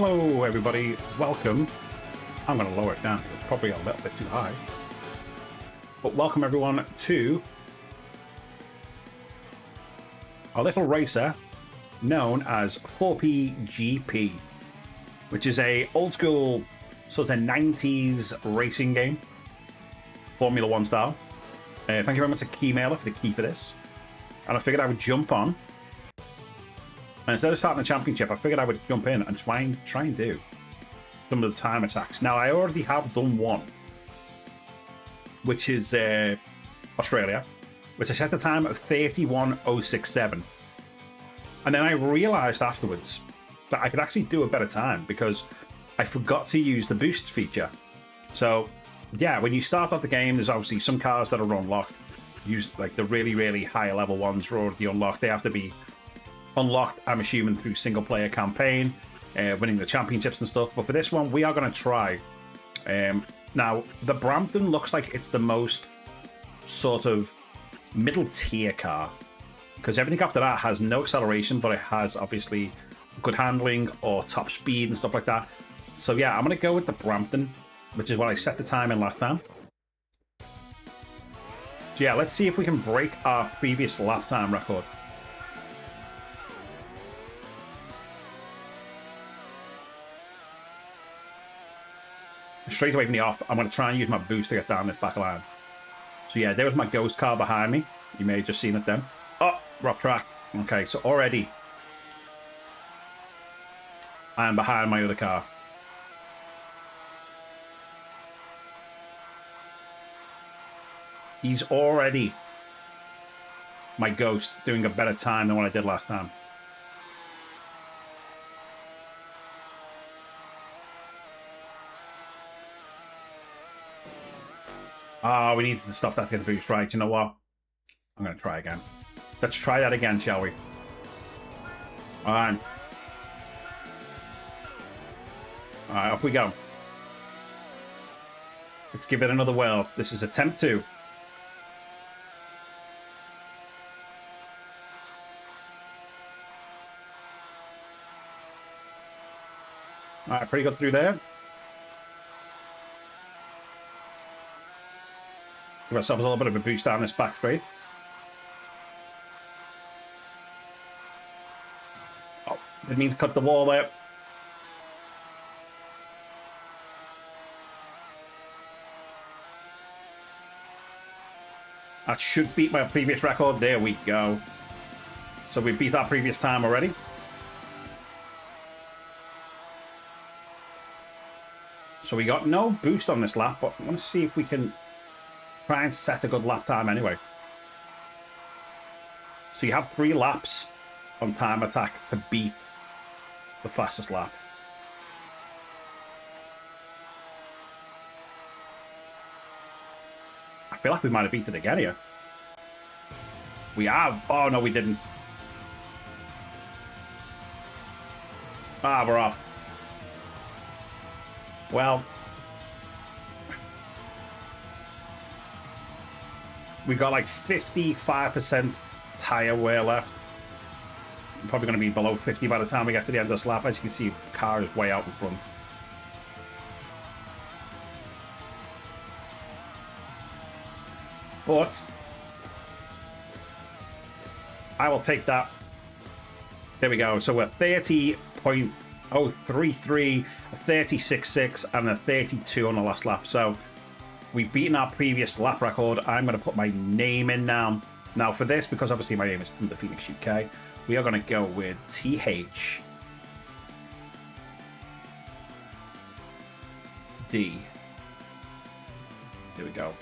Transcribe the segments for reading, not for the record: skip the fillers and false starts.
Hello everybody, welcome. I'm going to lower it down, it's probably a little bit too high. But welcome everyone to a little racer known as 4PGP, which is a old school sort of 90s racing game, Formula 1 style. Thank you very much to Keymailer for the key for this. And I figured I would jump on. And instead of starting a championship, I figured I would jump in and try and do some of the time attacks. Now, I already have done one, which is Australia, which I set the time of 31.067. And then I realized afterwards that I could actually do a better time because I forgot to use the boost feature. So, yeah, when you start off the game, there's obviously some cars that are unlocked. Use like the really, really high level ones are already unlocked. They have to be unlocked, I'm assuming, through single player campaign, winning the championships and stuff. But for this one, we are going to try. Now, the Brampton looks like it's the most sort of middle tier car, because everything after that has no acceleration, but it has obviously good handling or top speed and stuff like that. So yeah, I'm going to go with the Brampton, which is what I set the time in last time. So yeah, let's see if we can break our previous lap time record. Straight away from the off, I'm going to try and use my boost to get down this back line. So yeah, there was my ghost car behind me. You may have just seen it then. Oh, rock track. Okay, so already I'm behind my other car. He's already, my ghost, doing a better time than what I did last time. Oh, we need to stop that to get the boost right. You know what? I'm going to try again. Let's try that again, shall we? All right. All right, off we go. Let's give it another whirl. This is attempt 2. All right, pretty good through there. Give ourselves a little bit of a boost down this back straight. Oh, didn't mean to cut the wall there. That should beat my previous record. There we go. So we beat our previous time already. So we got no boost on this lap, but I want to see if we can try and set a good lap time anyway. So you have 3 laps on time attack to beat the fastest lap. I feel like we might have beat it again here. We have. Oh, no, we didn't. Ah, we're off. Well, we got like 55% tire wear left. I'm probably going to be below 50 by the time we get to the end of this lap. As you can see, the car is way out in front. But I will take that. There we go. So we're 30.033, a 36.6, and a 32 on the last lap. So we've beaten our previous lap record. I'm going to put my name in now. Now for this, because obviously my name is the Phoenix UK, we are going to go with THD. There we go.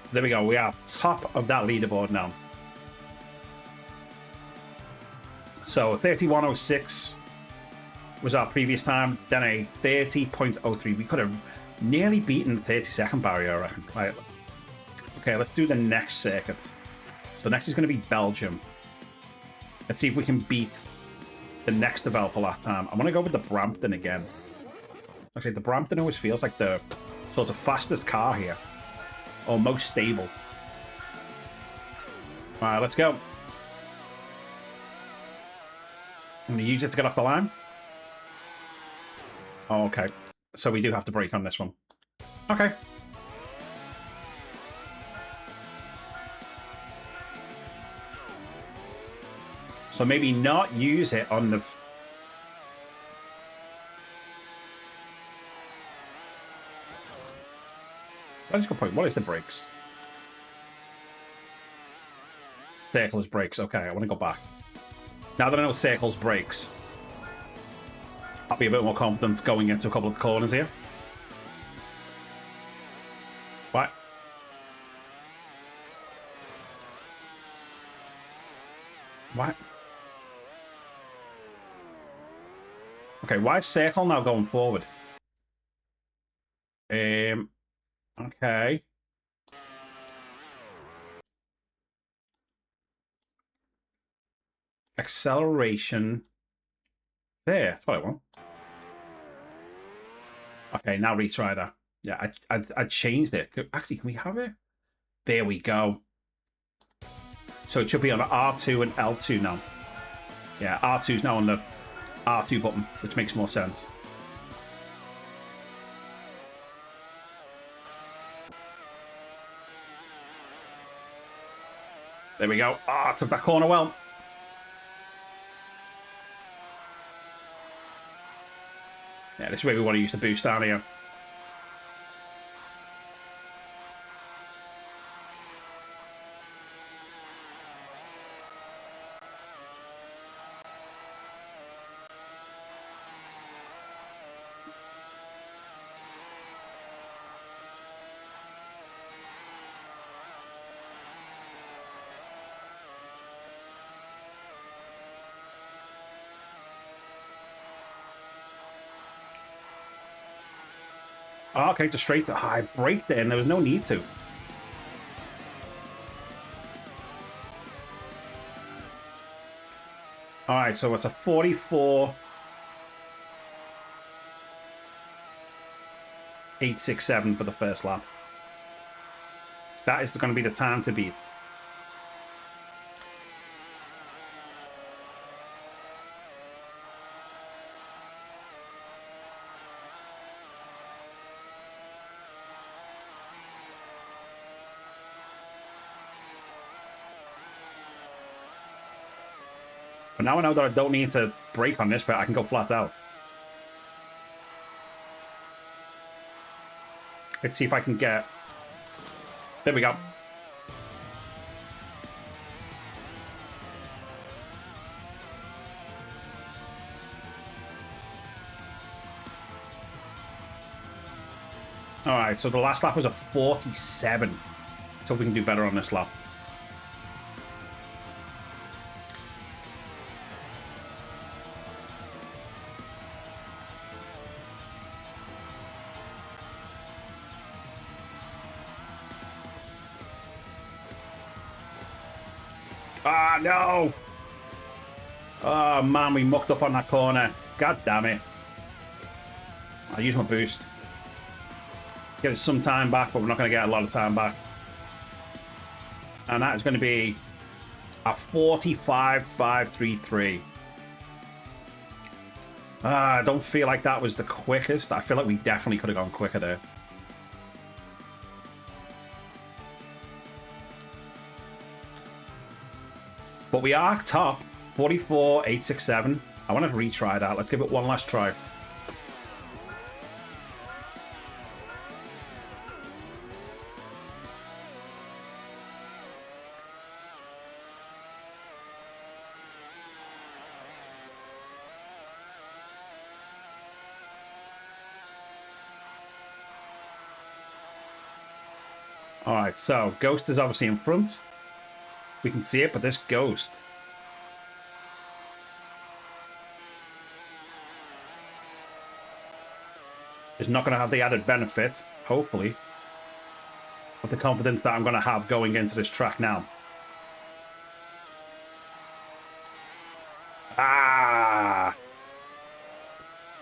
So there we go. We are top of that leaderboard now. So 31.06 was our previous time. Then a 30.03. We could have nearly beaten the 30-second barrier, I reckon. Right. Okay, let's do the next circuit. So next is going to be Belgium. Let's see if we can beat the next developer last time. I'm going to go with the Brampton again. Actually, the Brampton always feels like the sort of fastest car here. Or most stable. Alright, let's go. I'm going to use it to get off the line. Oh, okay. So we do have to brake on this one. Okay. So maybe not use it on the... That's a good point. What is the brakes? Circle is brakes. Okay, I want to go back. Now that I know circle's brakes, I'll be a bit more confident going into a couple of the corners here. What? What? Okay, why is circle now going forward? Okay. Acceleration. There, that's what I want. Okay, now retry that. Yeah, I changed it. Actually, can we have it? There we go. So it should be on R2 and L2 now. Yeah, R2 is now on the R2 button, which makes more sense. There we go. Ah, took that corner well. Yeah, this is where we want to use the boost down here. Oh, okay, to straight. I braked it and there was no need to. All right, so it's a 44.867 for the first lap. That is going to be the time to beat. But now I know that I don't need to brake on this, but I can go flat out. Let's see if I can get... There we go. Alright, so the last lap was a 47. So we can do better on this lap. Ah, no! Oh, man, we mucked up on that corner. God damn it. I'll use my boost. Get us some time back, but we're not going to get a lot of time back. And that is going to be a 45.533. I don't feel like that was the quickest. I feel like we definitely could have gone quicker there. But we are top, 44.867. I want to retry that. Let's give it one last try. Alright, so Ghost is obviously in front. We can see it, but this Ghost is not going to have the added benefit, hopefully, of the confidence that I'm going to have going into this track now. Ah!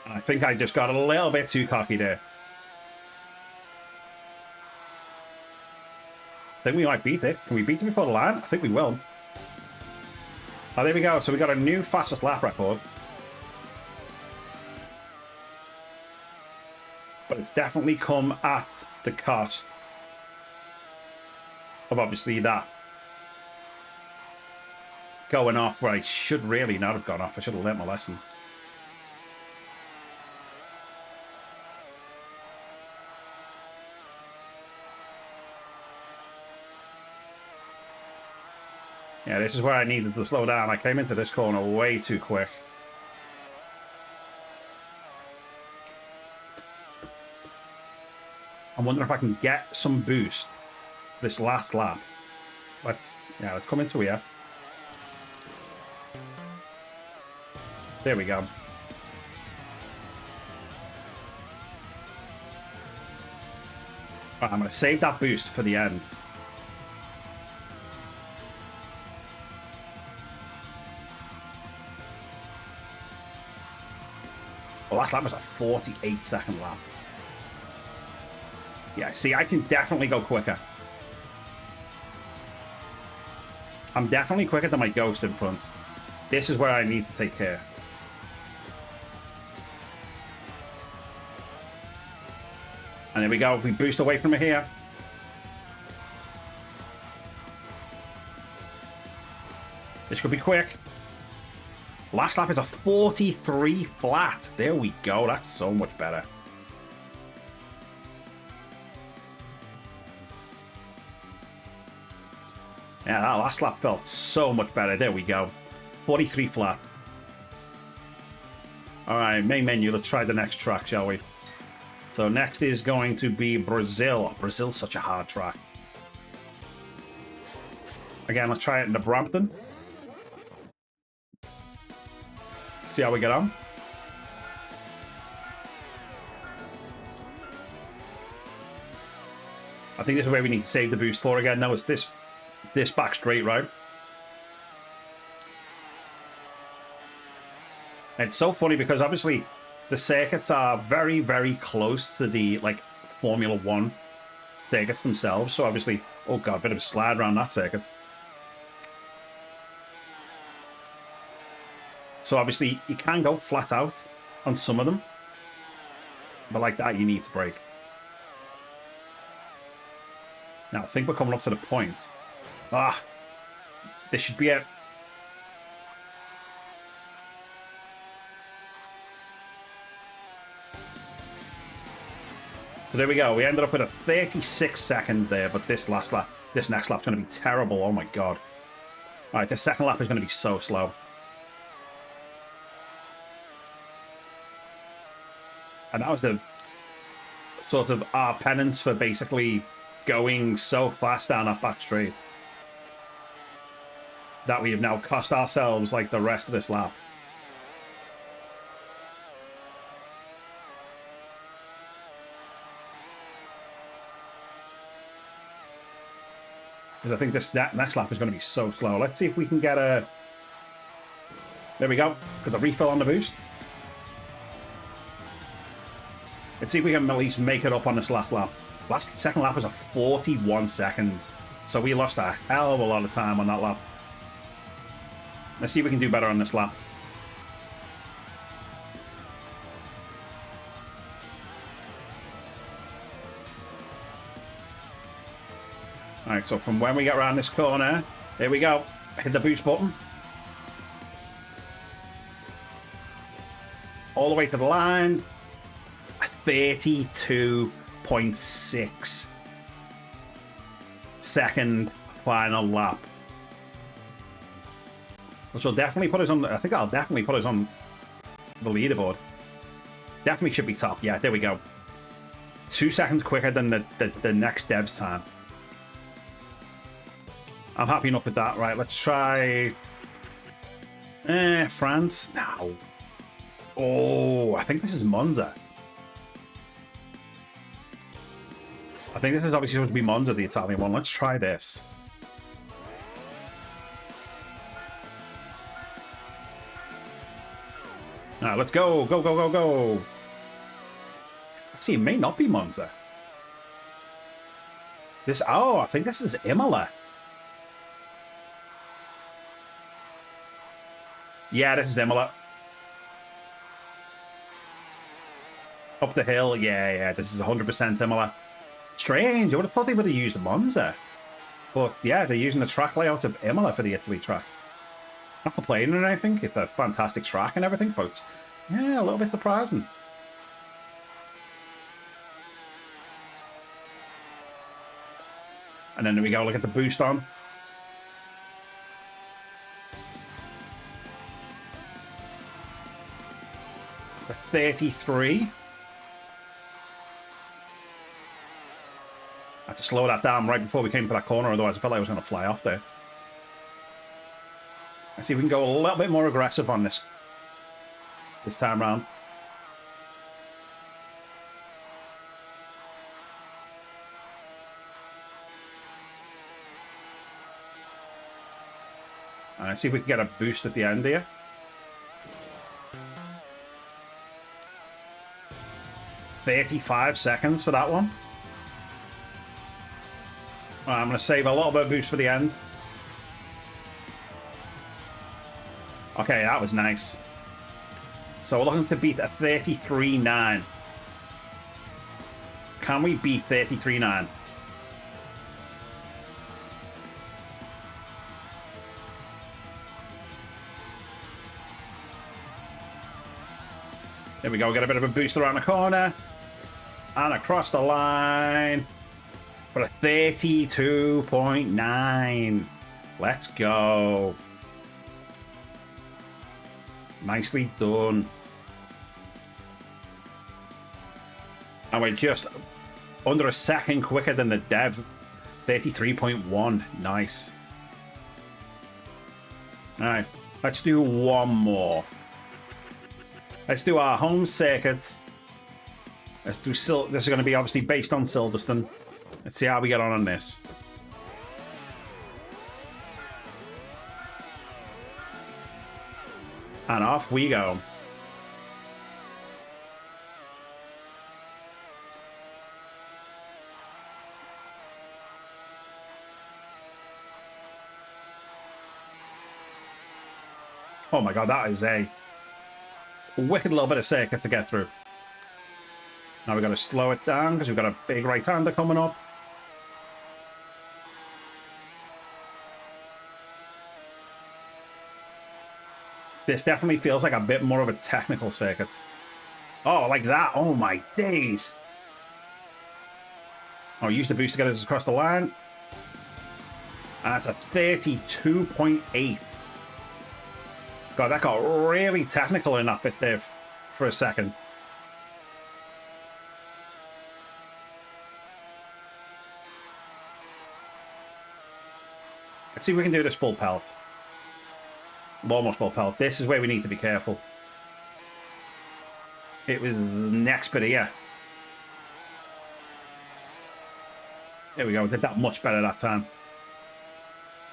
I think I just got a little bit too cocky there. I think we might beat it. Can we beat it before the line? I think we will. Oh, there we go. So we got a new fastest lap record. but it's definitely come at the cost of obviously that going off where I should really not have gone off. I should have learnt my lesson. Yeah, this is where I needed to slow down. I came into this corner way too quick. I'm wondering if I can get some boost this last lap. Let's come into here. There we go. Right, I'm going to save that boost for the end. Well, last lap was a 48-second lap. Yeah, see, I can definitely go quicker. I'm definitely quicker than my Ghost in front. This is where I need to take care. And there we go. We boost away from here. This could be quick. Last lap is a 43 flat. There we go. That's so much better. Yeah, that last lap felt so much better. There we go. 43 flat. All right, main menu. Let's try the next track, shall we? So next is going to be Brazil. Oh, Brazil's such a hard track. Again, let's try it in the Brampton. See how we get on. I think this is where we need to save the boost for again. No, it's this back straight, right? And it's so funny because obviously the circuits are very, very close to the Formula One circuits themselves. So obviously, oh god, a bit of a slide around that circuit. So obviously you can go flat out on some of them, but like that you need to brake. Now I think we're coming up to the point. This should be it. So there we go. We ended up with a 36 seconds there, but this next lap's going to be terrible. Oh my god. All right, the second lap is going to be so slow. And that was the sort of our penance for basically going so fast down that back straight that we have now cost ourselves like the rest of this lap. Because I think that next lap is going to be so slow. Let's see if we can get a... There we go. Got the refill on the boost. Let's see if we can at least make it up on this last lap. Second lap was a 41 seconds. So we lost a hell of a lot of time on that lap. Let's see if we can do better on this lap. Alright, so from when we get around this corner, here we go. Hit the boost button. All the way to the line. 32.6 second final lap. Which will definitely put us on... I think I'll definitely put us on the leaderboard. Definitely should be top. Yeah, there we go. 2 seconds quicker than the next dev's time. I'm happy enough with that. Right, let's try... France? No. Oh, I think this is Monza. I think this is obviously supposed to be Monza, the Italian one. Let's try this. Alright, let's go. Go, go, go, go. Actually, it may not be Monza. Oh, I think this is Imola. Yeah, this is Imola. Up the hill, yeah, this is 100% similar. Strange, I would have thought they would have used Monza. But yeah, they're using the track layout of Imola for the Italy track. Not complaining or anything, it's a fantastic track and everything, but yeah, a little bit surprising. And then there we go, look at the boost on. It's a 33. I had to slow that down right before we came to that corner, otherwise I felt like I was going to fly off there. Let's see if we can go a little bit more aggressive on this time round. And let's see if we can get a boost at the end here. $35 seconds for that one. Right, I'm going to save a little bit of boost for the end. Okay, that was nice. So we're looking to beat a 33.9. Can we beat 33.9? There we go, get a bit of a boost around the corner. And across the line for a 32.9. Let's go. Nicely done. And we're just under a second quicker than the dev. 33.1. Nice. Alright, let's do one more. Let's do our home circuit. Let's do this is going to be obviously based on Silverstone. Let's see how we get on this. And off we go. Oh my god, that is a wicked little bit of circuit to get through. Now we've got to slow it down because we've got a big right-hander coming up. This definitely feels like a bit more of a technical circuit. Oh, like that. Oh my days. Oh, use the boost to get us across the line. And that's a 32.8. God, that got really technical in that bit there for a second. Let's see if we can do this full pelt. Almost full pelt. This is where we need to be careful. It was next bit here. There we go. Did that much better that time.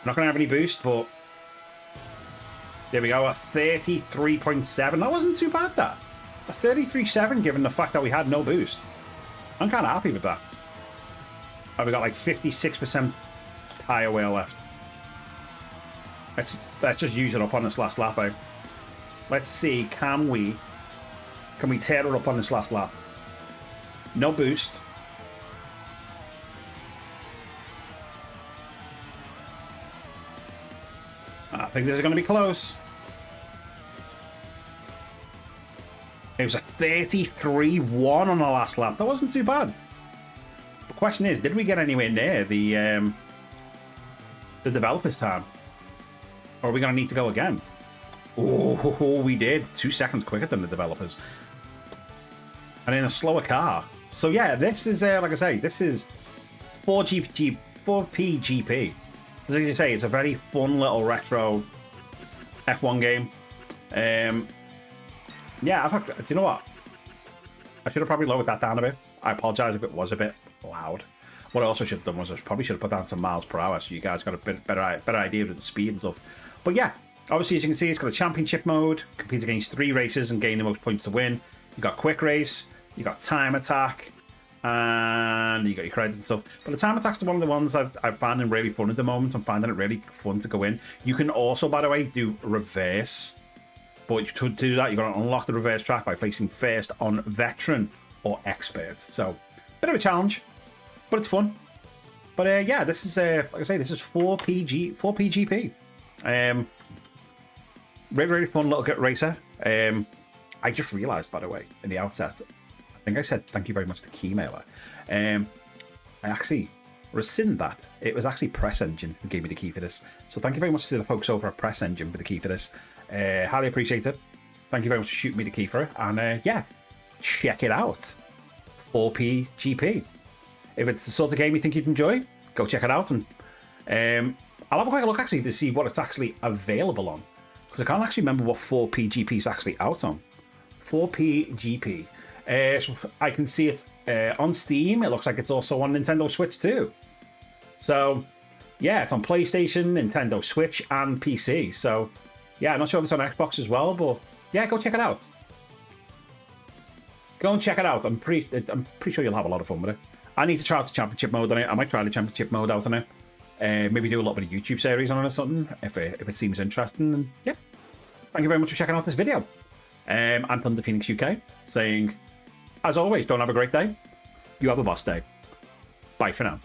I'm not going to have any boost, but there we go. A 33.7. That wasn't too bad, that. A 33.7 given the fact that we had no boost. I'm kind of happy with that. Oh, we got like 56% tire wear left. Let's just use it up on this last lap, eh? Let's see, can we tear it up on this last lap? No boost. I think this is going to be close. It was a 33.1 on the last lap. That wasn't too bad. The question is, did we get anywhere near the developers' time? Or are we going to need to go again? Oh, we did. 2 seconds quicker than the developers. And in a slower car. So yeah, this is, like I say, this is 4PGP. As you say, it's a very fun little retro F1 game. Yeah, do you know what? I should have probably lowered that down a bit. I apologize if it was a bit loud. What I also should have done was I probably should have put down some miles per hour so you guys got a bit better idea of the speed and stuff. But yeah, obviously as you can see, it's got a championship mode, compete against 3 races and gain the most points to win. You got quick race, you got time attack, and you got your credits and stuff. But the time attack's one of the ones I've found really fun at the moment. I'm finding it really fun to go in. You can also, by the way, do reverse. But to do that, you've got to unlock the reverse track by placing first on veteran or expert. So, bit of a challenge, but it's fun. But yeah, this is like I say, this is 4PGP. Really fun little racer. I just realised, by the way, in the outset, I think I said thank you very much to Keymailer. I actually rescind that. It was actually Press Engine who gave me the key for this. So thank you very much to the folks over at Press Engine for the key for this. Highly appreciate it. Thank you very much for shooting me the key for it. And yeah, check it out. 4PGP. If it's the sort of game you think you'd enjoy, go check it out. And I'll have a quick look actually to see what it's actually available on. Because I can't actually remember what 4PGP is actually out on. 4PGP. So I can see it's on Steam. It looks like it's also on Nintendo Switch too. So yeah, it's on PlayStation, Nintendo Switch, and PC. So yeah, I'm not sure if it's on Xbox as well, but yeah, go check it out. Go and check it out. I'm pretty sure you'll have a lot of fun with it. I need to try out the championship mode on it. I might try the championship mode out on it. Maybe do a little bit of YouTube series on it or something if it seems interesting. And yeah, thank you very much for checking out this video. I'm Thunder Phoenix UK saying, as always, don't have a great day. You have a boss day. Bye for now.